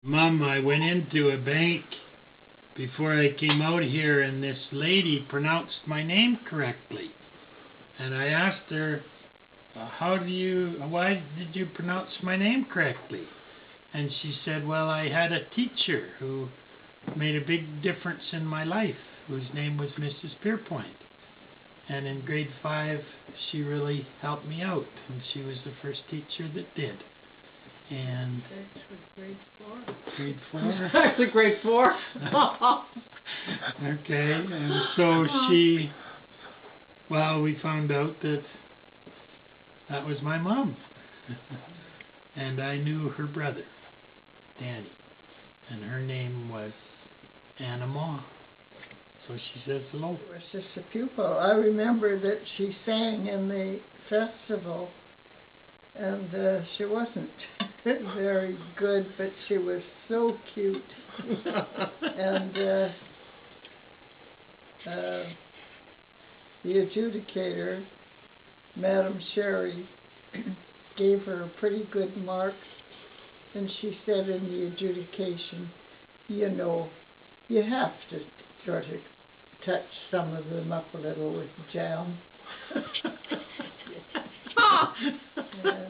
Mom, I went into a bank before I came out here, and this lady pronounced my name correctly. And I asked her, why did you pronounce my name correctly? And she said, well, I had a teacher who made a big difference in my life, whose name was Mrs. Pearpoint. And in grade 5, she really helped me out, and she was the first teacher that did. And grade 4. Grade 4? Actually, grade 4. Okay, and so we found out that was my mom. And I knew her brother, Danny, and her name was Anna Ma. So she says hello. It was just a pupil. I remember that she sang in the festival, and she wasn't very good, but she was so cute. And the adjudicator, Madam Sherry, gave her pretty good marks, and she said in the adjudication, you know, you have to sort of touch some of them up a little with jam. Yeah.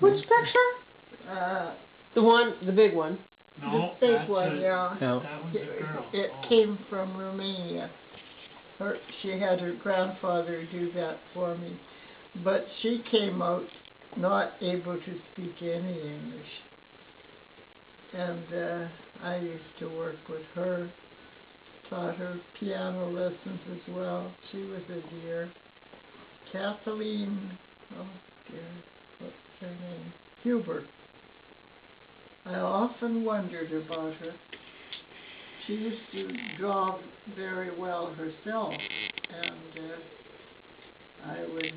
Which picture? The big one. No, the big that's one, yeah. No. That was a girl. It came from Romania. She had her grandfather do that for me. But she came out not able to speak any English. And I used to work with her, taught her piano lessons as well. She was a dear. Kathleen, oh dear, what's her name? Huber. I often wondered about her. She used to draw very well herself, and I would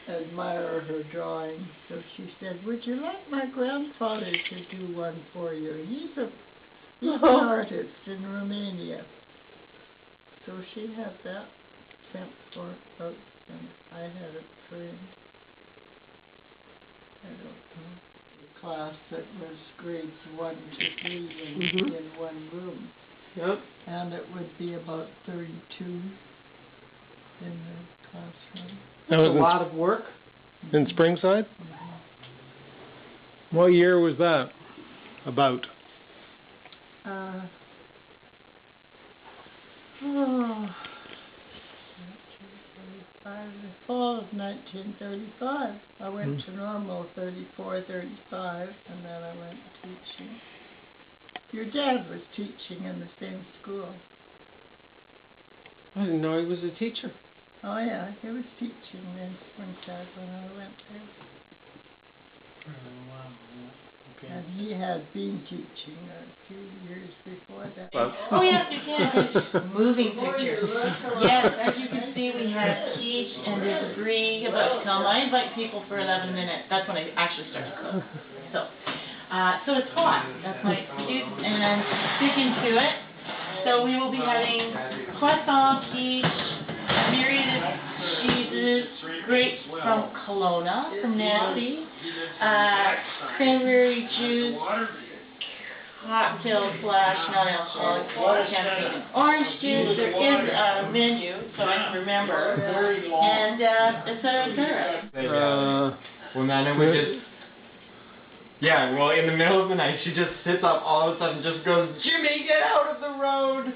admire her drawing. So she said, would you like my grandfather to do one for you? He's an artist in Romania. So she had that sent for us, and I had it framed. I don't know. The class that was grades 1 to 3 in one room. Yep. And it would be about 32 in the classroom. That's a lot of work. In Springside? What year was that? About? The fall of 1935. I went to normal 34, 35, and then I went teaching. Your dad was teaching in the same school. I didn't know he was a teacher. Oh yeah, he was teaching in Springside when I went there. Wow. Okay. And he had been teaching a few years before that. Oh yes, you can. Moving pictures. Yes, as you can see, we had Keith and his debris about to come. I invite people for 11 minutes. That's when I actually start to cook. So it's hot. That's my excuse, and I'm sticking to it. So we will be having croissant, quiche, myriad of cheeses, grapes from Kelowna, from Nancy, cranberry juice, cocktail / non-alcoholic, champagne, orange juice. There is a menu, so I can remember, and et cetera, et cetera. Well, Nana would just, in the middle of the night, she just sits up all of a sudden, just goes, Jimmy, get out of the road!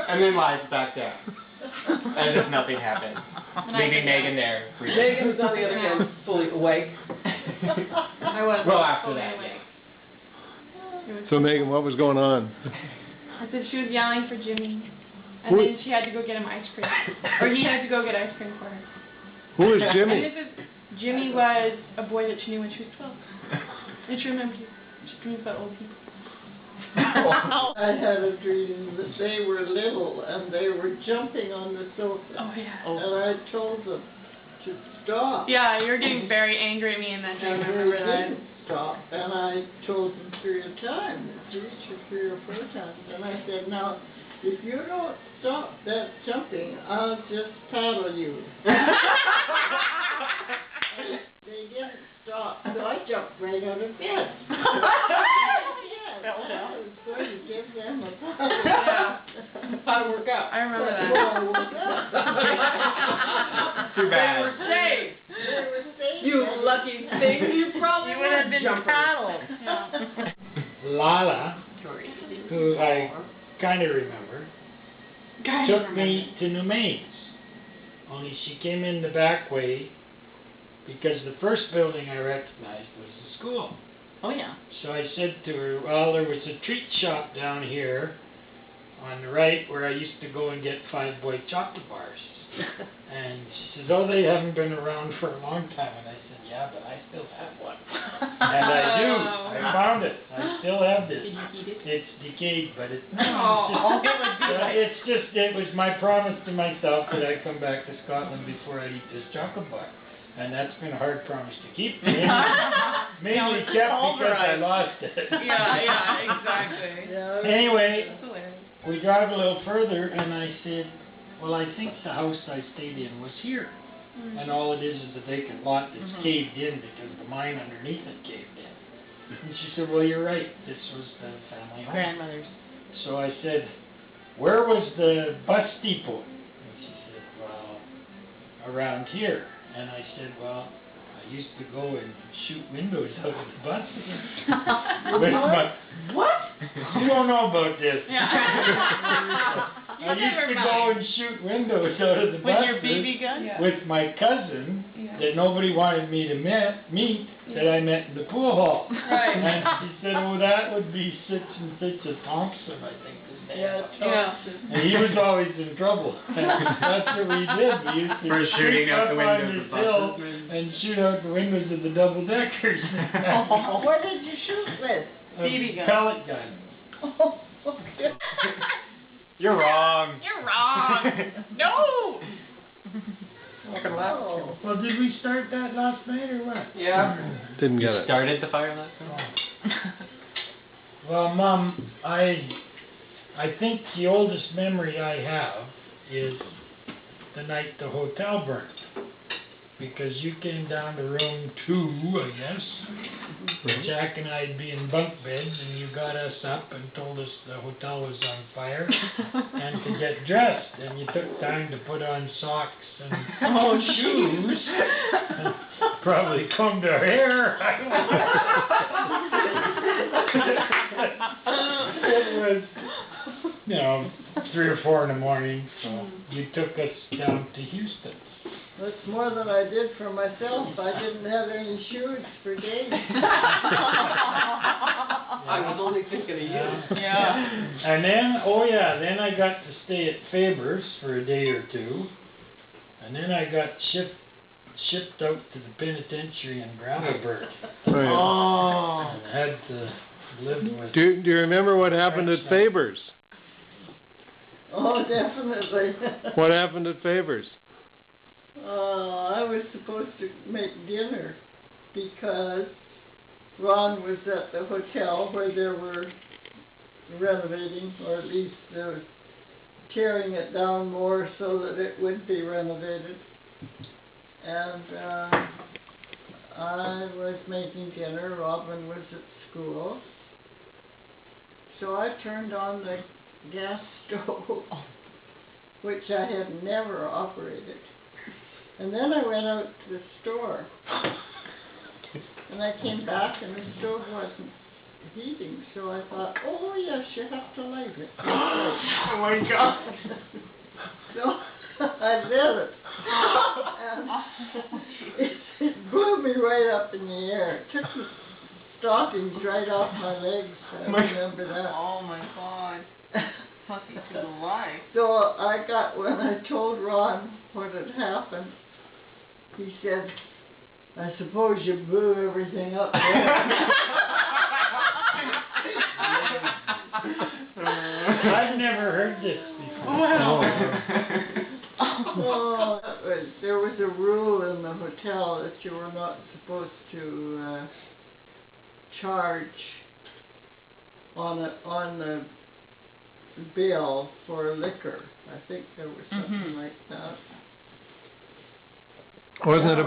And then lies back down. As if nothing happened. Leaving Megan there. Megan was on the other hand fully awake. I was Well, after fully that. awake. So Megan, what was going on? I said she was yelling for Jimmy. And then she had to go get him ice cream. Or he had to go get ice cream for her. Who is And Jimmy? Jimmy was a boy that she knew when she was 12. And she remembers you. She dreams about old people. I had a dream that they were little and they were jumping on the sofa. Oh, yeah. And I told them to stop. Yeah, you're getting very angry at me in that dream. I And they remember that. didn't stop. And I told them 3 times, 3 or 4 times. And I said, now, if you don't stop that jumping, I'll just paddle you. They didn't stop, so I jumped right out of bed. I was going to give them a paddle. Yeah. How to work out. I remember that. Well, I woke up. Too bad. They were safe. They were safe. You lucky thing. You probably You would have been jumpers. paddled. Yeah. Lala, who I kind of remember, took me to New Mains. Only she came in the back way because the first building I recognized was the school. Oh, yeah. So I said to her, well, there was a treat shop down here on the right where I used to go and get 5 boy chocolate bars. And she says, oh, they haven't been around for a long time. And I said, yeah, but I still have one. And I do. I found it. I still have this. Did you eat it? It's decayed, but it's Oh, it's just, it was my promise to myself that I'd come back to Scotland before I eat this chocolate bar. And that's been a hard promise to keep. Mainly kept because I lost it. Yeah, exactly. Yeah, Anyway, That's hilarious. we drive a little further, and I said, well, I think the house I stayed in was here. And all it is a vacant lot that's caved in because the mine underneath it caved in. And she said, well, you're right. This was the family home. Grandmother's. So I said, where was the bus depot? And she said, well, around here. And I said, well, I used to go and shoot windows out of the bus. With my, What? you don't know about this. Yeah. I used to go and shoot windows out of the With buses your BB gun? Yeah. with my cousin Yeah. that nobody wanted me to meet that I met in the pool hall. Right. And she said, oh, that would be such and such a Thompson, I think his name Yeah, was. Thompson. And he was always in trouble. And that's what we did. We used to For shooting creep out up the on windows this of hill buses. and shoot out the windows of the double deckers. What did you shoot with? BB gun. Pellet gun. Oh, okay. You're wrong. You're wrong. No. Oh. Well, did we start that last night or what? Yeah. Didn't get You it. started the fire last night? Well, Mom, I think the oldest memory I have is the night the hotel burned. Because you came down to room 2, I guess. Jack and I'd be in bunk beds, and you got us up and told us the hotel was on fire, and to get dressed. And you took time to put on socks and shoes, and probably combed our hair. It was, 3 or 4 in the morning, so you took us down to Houston. That's more than I did for myself. I didn't have any shoes for days. I was only thinking of you. Yeah. And then, then I got to stay at Faber's for a day or 2. And then I got shipped out to the penitentiary in Gravelburg. Right. Oh. And had to live with... Do you remember what happened at Faber's? Oh, definitely. What happened at Faber's? I was supposed to make dinner because Ron was at the hotel where they were renovating, or at least they were tearing it down more so that it would be renovated. And I was making dinner, Robin was at school. So I turned on the gas stove, which I had never operated. And then I went out to the store, and I came back and the stove wasn't heating, so I thought, oh yes, you have to light it. Oh my God. So I lit it, and it blew me right up in the air. It took the stockings right off my legs, I remember that. Oh my God. Must be through the life. So when I told Ron what had happened, he said, I suppose you blew everything up there. I've never heard this before. Oh, there was a rule in the hotel that you were not supposed to charge on the bill for liquor. I think there was something like that. Wasn't it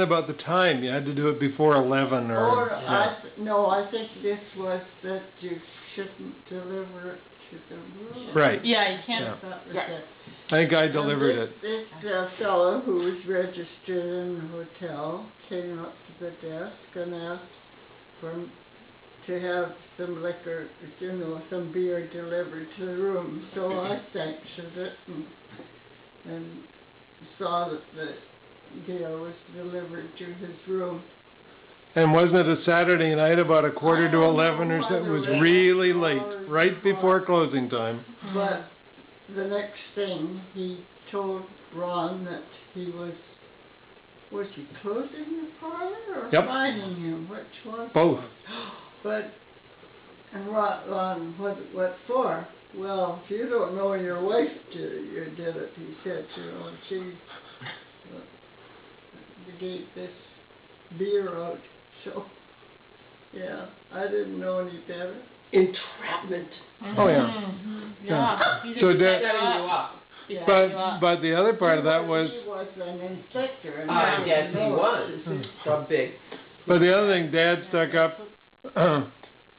about the time? You had to do it before 11 or... No, I think this was that you shouldn't deliver it to the room. Right. Yeah, you can't. Yeah. I think I delivered it. This fellow who was registered in the hotel came up to the desk and asked to have some liquor, some beer delivered to the room. So I sanctioned it and saw that the beer was delivered to his room. And wasn't it a Saturday night about 11:15 or something? It was really late, right before closing time. But the next thing, he told Ron that he was he closing the parlor or fining him? Which one? Both. And Ron, what for? Well, if you don't know your wife you did it, he said, she gave this beer out. So, yeah, I didn't know any better. Entrapment. Oh, yeah. Yeah. So Setting you up. Yeah. But the other part of that was... He was an inspector. And Yes, he was. So big. But the other thing, Dad stuck up,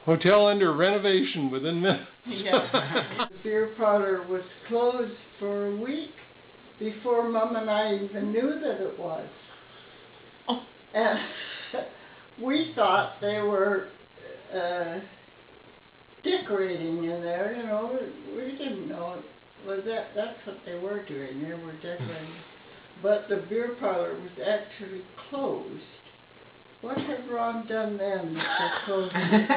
hotel under renovation within minutes. Yeah. The beer parlor was closed for a week before Mom and I even knew that it was. Oh. And we thought they were decorating in there, we didn't know it. Well, that's what they were doing, they were decorating. But the beer parlor was actually closed. What had Ron done then that they closed it?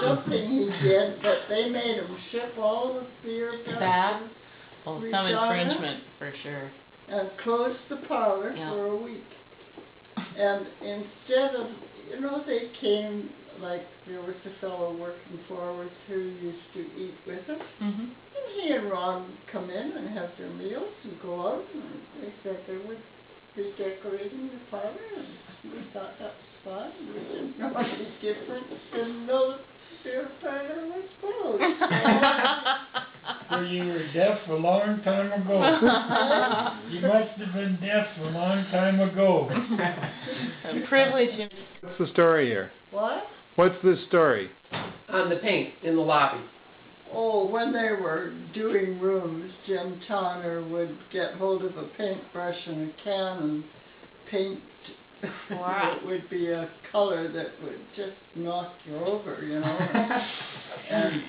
Something he did, but they made him ship all the beer back to Well, some Regina infringement for sure. and closed the parlor for a week. And instead of, they came, like, there was a fellow working for us who used to eat with us. Mm-hmm. And he and Ron come in and have their meals and go out, and they said they would be decorating the parlor, and we thought that was fun. We didn't know any difference, didn't know that the beer parlor was closed. So you were deaf a long time ago. You must have been deaf a long time ago. Privilege. What's the story here? What? What's the story? On the paint in the lobby. Oh, when they were doing rooms, Jim Towner would get hold of a paintbrush and a can and paint. Wow. It would be a color that would just knock you over, And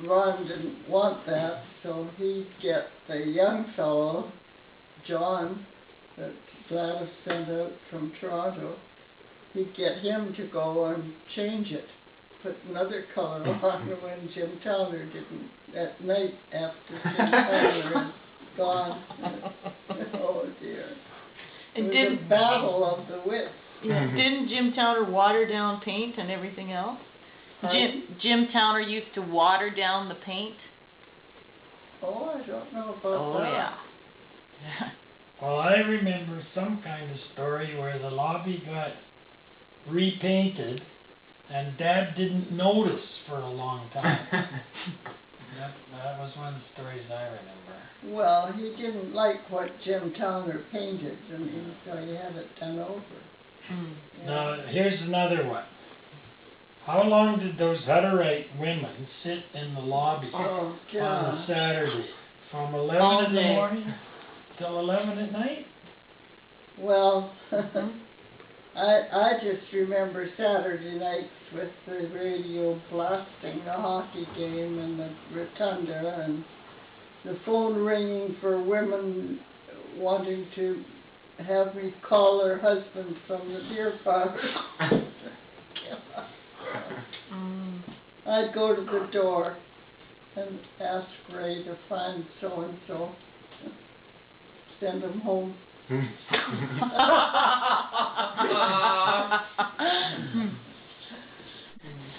Ron didn't want that, so he'd get the young fellow, John, that Gladys sent out from Toronto. He'd get him to go and change it, put another color on when Jim Towner didn't, at night after Jim Towner had gone. Oh dear. It was a battle of the wits. Yeah. Didn't Jim Towner water down paint and everything else? Jim Towner used to water down the paint. Oh, I don't know about that. Yeah. Well, I remember some kind of story where the lobby got repainted and Dad didn't notice for a long time. That was one of the stories I remember. Well, he didn't like what Jim Towner painted, and so he had it done over. Yeah. Now, here's another one. How long did those Hutterite women sit in the lobby on a Saturday? From 11 in the morning till 11 at night? Well, I just remember Saturday nights with the radio blasting the hockey game in the rotunda and the phone ringing for women wanting to have me call their husband from the beer parlor. I'd go to the door and ask Ray to find so-and-so. Send him home.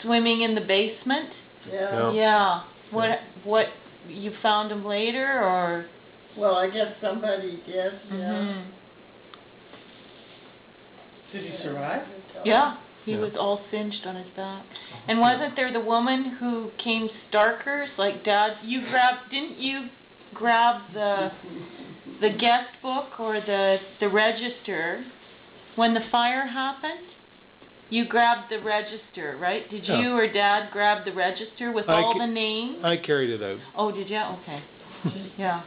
Swimming in the basement? Yeah. Yeah. What, you found him later, or? Well, I guess somebody did, yeah. Mhm. Did he survive? Yeah, he Yeah. was all singed on his back. And wasn't there the woman who came starkers, like Dad? Didn't you grab the guest book or the register when the fire happened? You grabbed the register, right? Did Yeah. you or Dad grab the register with all the names? I carried it out. Oh, did you? Okay. Yeah.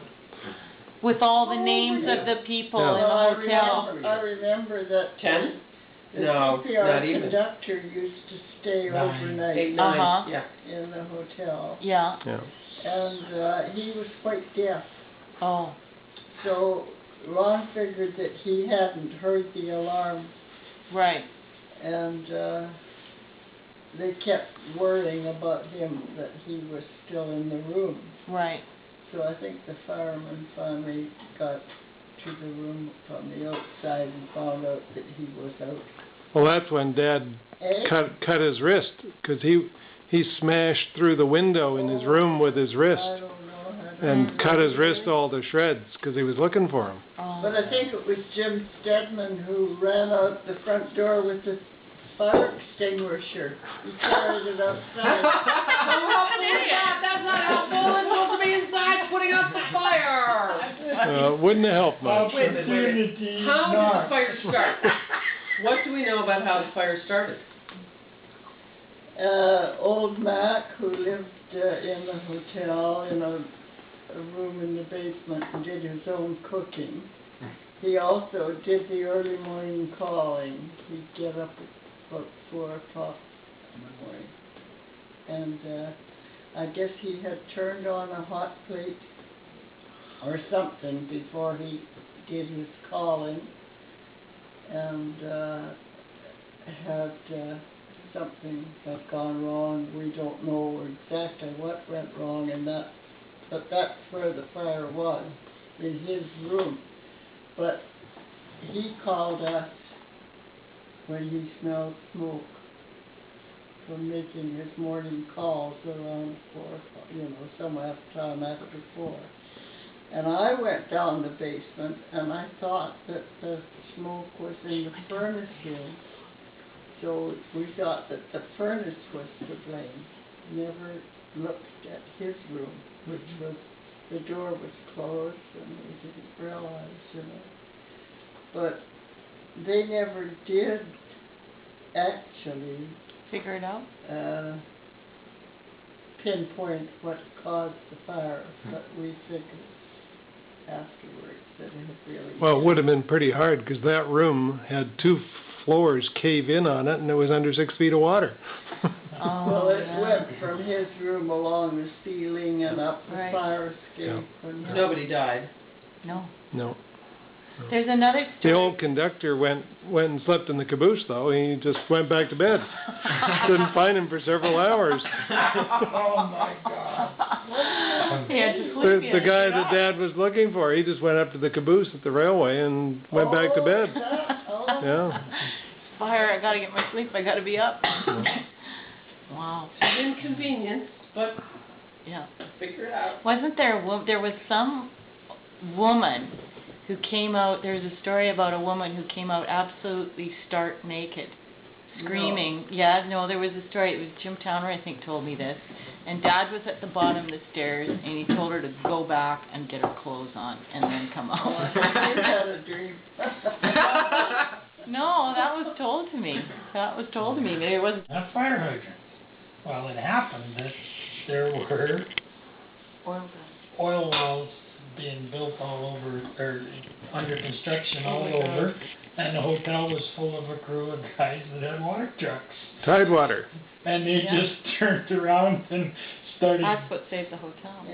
With all the names of the people Yeah. in the hotel. I remember that 10? the No, CPR not even. conductor used to stay 9. overnight 8, 9, Uh-huh. yeah. in the hotel. Yeah. Yeah. And he was quite deaf. Oh. So Ron figured that he hadn't heard the alarm, Right. and they kept worrying about him, that he was still in the room. Right. So I think the fireman finally got to the room from the outside and found out that he was out. Well, that's when Dad Eh? cut his wrist, because he smashed through the window in his room with his wrist I don't know how to and cut his wrist all to shreds because he was looking for him. Oh. But I think it was Jim Stedman who ran out the front door with the fire extinguisher. He carried it outside. That's not helpful. We're supposed to be inside putting out the fire. Wouldn't have helped much. Wait a minute. How did the fire start? What do we know about how the fire started? Old Mac, who lived in the hotel in a room in the basement and did his own cooking. He also did the early morning calling. He'd get up at about 4 o'clock in the morning. And I guess he had turned on a hot plate or something before he did his calling, and had something had gone wrong. We don't know exactly what went wrong in that, but that's where the fire was, in his room. But he called us when he smelled smoke from making his morning calls around 4 o'clock, sometime after 4. And I went down the basement, and I thought that the smoke was in the furnace room. So we thought that the furnace was to blame. Never looked at his room, which was, the door was closed, and we didn't realize, But they never did actually Figure it out? pinpoint what caused the fire, but we figured afterwards that it had really Well, it would have been pretty hard because that room had 2 floors cave in on it, and it was under 6 feet of water. Oh, Well, it yeah. went from his room along the ceiling and up the Right. fire escape. And Nobody died. No. No. There's another The story. old conductor went and slept in the caboose, though. He just went back to bed. Couldn't find him for several hours. Oh my God. He had to sleep. The guy that Dad was looking for, he just went up to the caboose at the railway and went back to bed. Yeah. Fire, I gotta get my sleep, I gotta be up. Wow. It's an inconvenience, but Yeah. figure it out. Wasn't there there was some woman who came out, there's a story about a woman who came out absolutely stark naked, screaming. No. Yeah, no, there was a story, it was Jim Towner, I think, told me this. And Dad was at the bottom of the stairs, and he told her to go back and get her clothes on, and then come out. I had a dream. No, that was told to me. That was told to me. It was A fire hydrant. Well, it happened that there were oil wells being built all over, or under construction all over, and the hotel was full of a crew of guys that had water trucks. Tidewater. And they just turned around and started, That's what saved the hotel.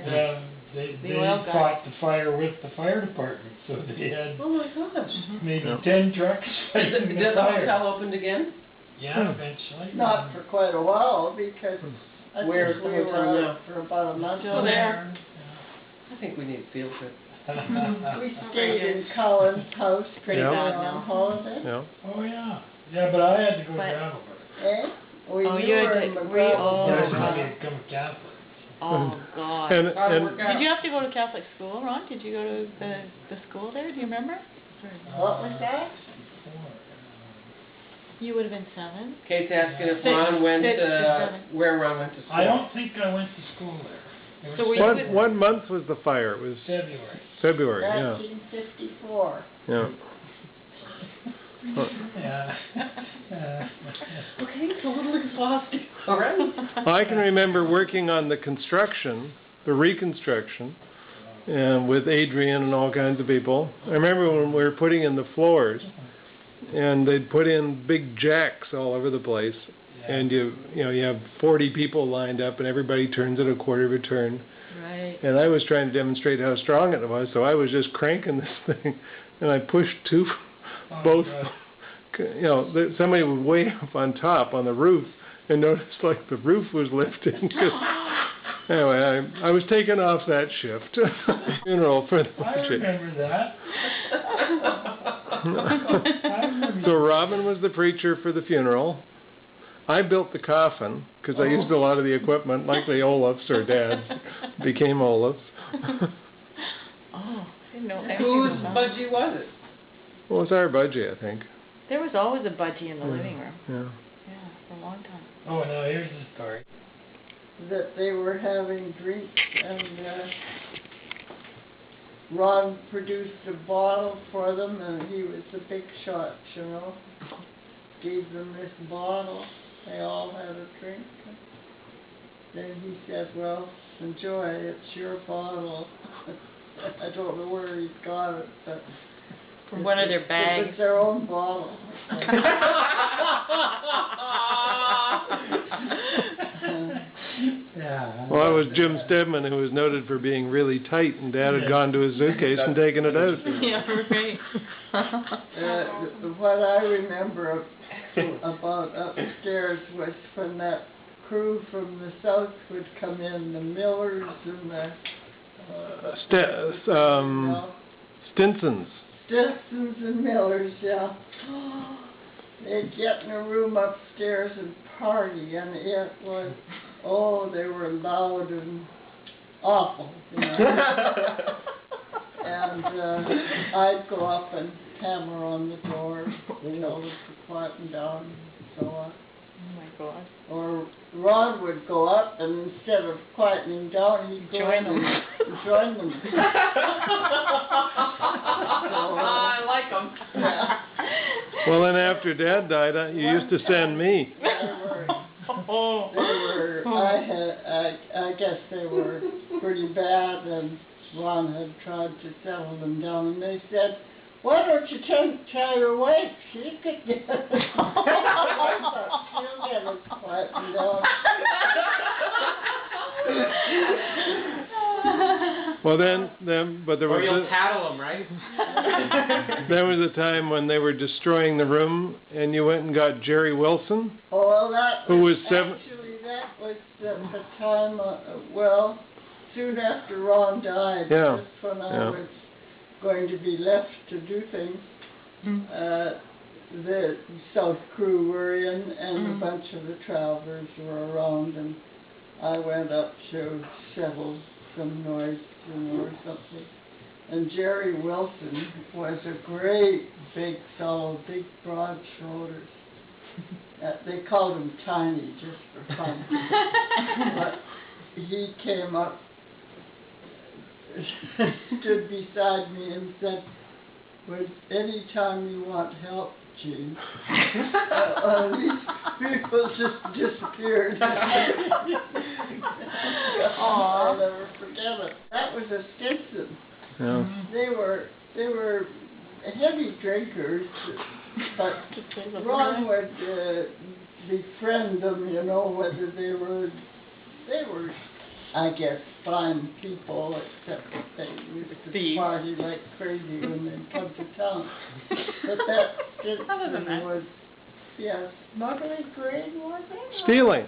they oil guys. fought the fire with the fire department, so they had Oh my gosh. maybe Yeah. 10 trucks Did fighting the the fire. hotel opened again? Yeah, eventually. Not for quite a while, because I Where's think the we were hotel now? out for about a month. Still there. I think we need a field trip. We stayed in Colin's house. Pretty Yeah. bad on now. holiday. Yeah. Oh, yeah. Yeah, but I had to go But- down over. Eh? Well, Oh, you you had were to- in were you- McGraw. oh, That's God. why I become a Catholic. Oh, God. And, Gotta and work out. Did you have to go to Catholic school, Ron? Did you go to the school there? Do you remember? What was that? You would have been 7. Kate's asking if Six. Ron went, Six or seven. where Ron went to school. I don't think I went to school there. It So was were you- what month was the fire? It was February. February, yeah. 1954. Yeah. Yeah. Okay, it's a little exhausting. All right. Well, I can remember working on the reconstruction, and with Adrian and all kinds of people. I remember when we were putting in the floors, and they'd put in big jacks all over the place, and you have 40 people lined up, and everybody turns at a quarter of a turn. Right. And I was trying to demonstrate how strong it was, so I was just cranking this thing, and I pushed both. Somebody was way up on top on the roof, and noticed like the roof was lifting. Anyway, I was taken off that shift. Funeral for the I budget. remember that. I remember. So Robin was the preacher for the funeral. I built the coffin because I used a lot of the equipment, like the Olaf's or Dad's became Olaf's. Oh, I didn't know anything Whose about that. budgie was it? Well, it was our budget, I think. There was always a budgie in the living room. Yeah. Yeah, for a long time. Oh, now here's the story. That they were having drinks, and Ron produced a bottle for them, and he was a big shot, Gave them this bottle. They all had a drink. Then he said, well, enjoy, it's your bottle. I don't know where he got it, but... From one of their It bags. was their own bottle. Yeah. Well, that was Jim Stedman, who was noted for being really tight, and Dad had gone to his suitcase and taken it out. Yeah, right. What I remember about upstairs was when that crew from the south would come in, the Millers and the Stinsons. Stinsons and Millers, yeah. They'd get in a room upstairs and party, and it was, they were loud and awful, And I'd go up and hammer on the door, to quieten down and so on. Oh my God. Or Ron would go up, and instead of quietening down, he'd go Join in them. and join them. I like them. Yeah. Well, then after Dad died, you used to send me. I guess they were pretty bad, and Ron had tried to settle them down, and they said, why don't you tell your wife? She could get it. She'll get us quietened down. Well, but there Or was you'll tattle them, right? there was a time when they were destroying the room, and you went and got Jerry Wilson. Oh, well, that Who was actually, that was the time, soon after Ron died, Yeah. just when I was going to be left to do things. The South crew were in, and a bunch of the travelers were around, and I went up to settle some noise, or something. And Jerry Wilson was a great big fellow, big broad shoulders. They called him Tiny just for fun. But he came up, stood beside me and said, "Would any time you want help, Gene?" These people just disappeared. I'll never forget it. That was a Stinson. Yeah. They were heavy drinkers, but Ron would befriend them, whether they were, I guess, fine people, except that they used to party like crazy when they come to town. But that Stinson was, yes, smuggling grain, was it? Stealing.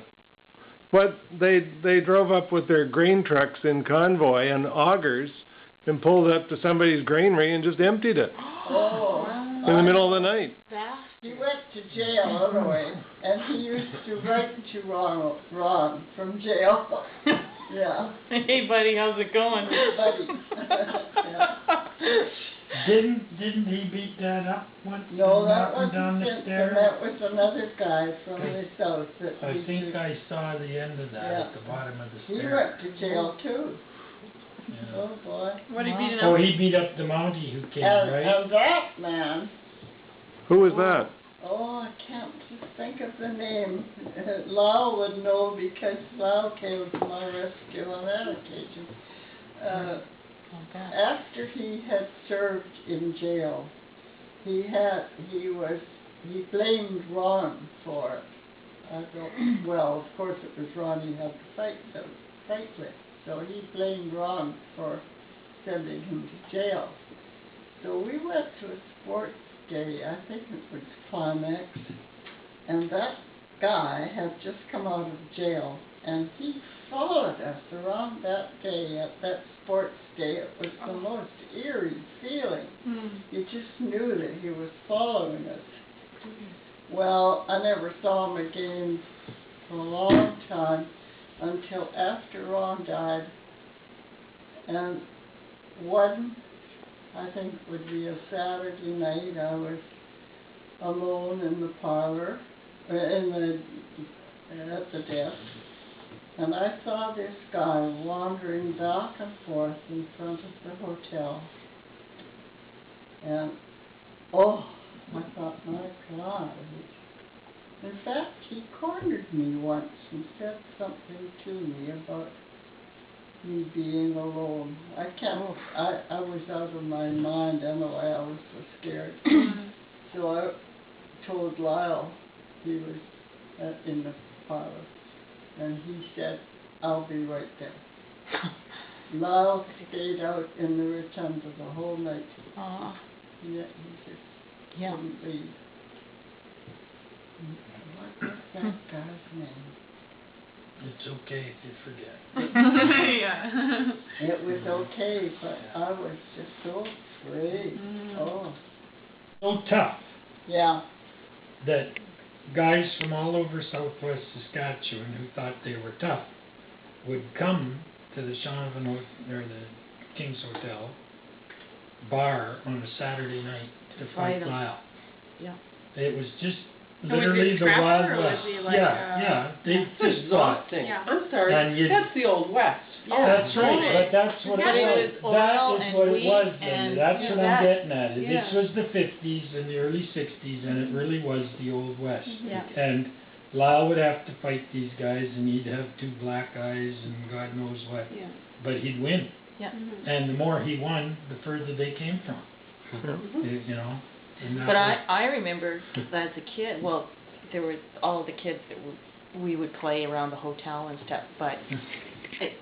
But they drove up with their grain trucks in convoy and augers and pulled up to somebody's granary and just emptied it Oh. in the middle of the night. He went to jail anyway, and he used to write to Ron from jail. Yeah. Hey buddy, how's it going? Buddy. Yeah. Didn't he beat Dad up once? No, and that knock him wasn't down the Vincent, stairs? that was another guy from the south that I we think used- I saw the end of that Yeah. at the bottom of the He stairs. went to jail too. Yeah. Oh boy. What are you beating Oh, up? he beat up the Mountie who came, And right? that man, Who was that? oh, I can't just think of the name. Lyle would know because Lyle came to my rescue on that occasion. After he had served in jail, he blamed Ron for it. Well, of course it was Ron he had to fight with. So he blamed Ron for sending him to jail. So we went to a sports day, I think it was Climax, and that guy had just come out of jail, and he followed us around that day at that sports day. It was the most eerie feeling. You just knew that he was following us. Well, I never saw him again for a long time until after Ron died, and one, I think it would be a Saturday night, I was alone in the parlor, at the desk, and I saw this guy wandering back and forth in front of the hotel. And, oh, I thought, my God. In fact, he cornered me once and said something to me about me being alone. I was out of my mind anyway, I was so scared. So I told Lyle, he was in the parlor, and he said, I'll be right there. Lyle stayed out in the rotunda the whole night. Yet he just couldn't leave. What was that guy's name? It's okay if you forget. Yeah. It was okay, but I was just so afraid. Oh. So tough Yeah. that guys from all over southwest Saskatchewan who thought they were tough would come to the Shaunavon or the King's Hotel bar on a Saturday night to fight Lyle. Yeah. It was just was literally he a the trapper, Wild or was West. he like Yeah, they That's just thought. exhausting. Yeah. I'm sorry. And you- That's the Old West. That's right, but that's what But it it was. was oil That is and what it wheat was, Linda. and That's what I'm that. getting at. This Yeah. was the 50s and the early 60s, and it really was the Old West. Yeah. And Lyle would have to fight these guys, and he'd have two black eyes and God knows what. Yeah. But he'd win. Yeah. And the more he won, the further they came from. You know? And that But was- I remember as a kid, well, there were all the kids that we would play around the hotel and stuff, but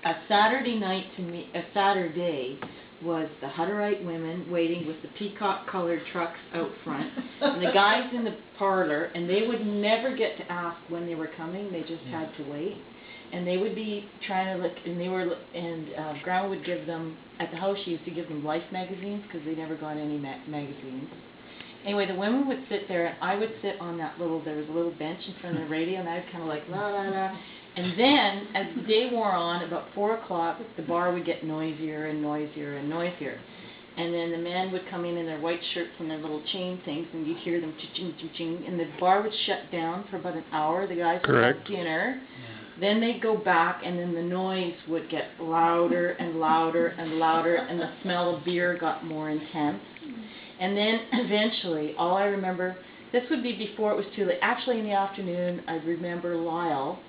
a Saturday night to me, a Saturday was the Hutterite women waiting with the peacock colored trucks out front, and the guys in the parlor, and they would never get to ask when they were coming, they just had to wait. And they would be trying to look, and Grandma would give them, at the house she used to give them Life magazines, because they never got any magazines. Anyway, the women would sit there, and I would sit on that there was a little bench in front of the radio, and I was kind of like, la, la, la. And then, as the day wore on, about 4 o'clock, the bar would get noisier and noisier and noisier. And then the men would come in their white shirts and their little chain things, and you'd hear them cha-ching, cha-ching, and the bar would shut down for about an hour. The guys would have dinner. Then they'd go back, and then the noise would get louder and louder and louder, and the smell of beer got more intense. And then eventually, all I remember, this would be before it was too late. Actually, in the afternoon, I remember Lyle,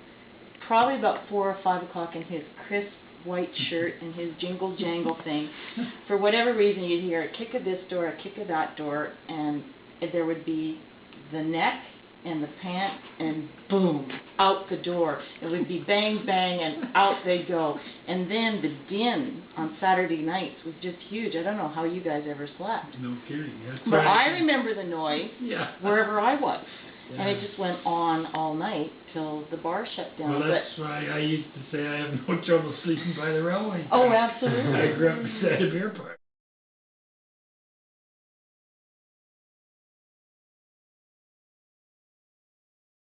probably about 4 or 5 o'clock, in his crisp white shirt and his jingle jangle thing. For whatever reason, you'd hear a kick of this door, a kick of that door, and there would be the neck and the pant, and boom, out the door. It would be bang, bang, and out they'd go. And then the din on Saturday nights was just huge. I don't know how you guys ever slept. No kidding. That's But right. I remember the noise Yeah. wherever I was. And it just went on all night till the bar shut down. Well, that's why I used to say I have no trouble sleeping by the railway. Oh, track. absolutely. I grew up beside a beer park.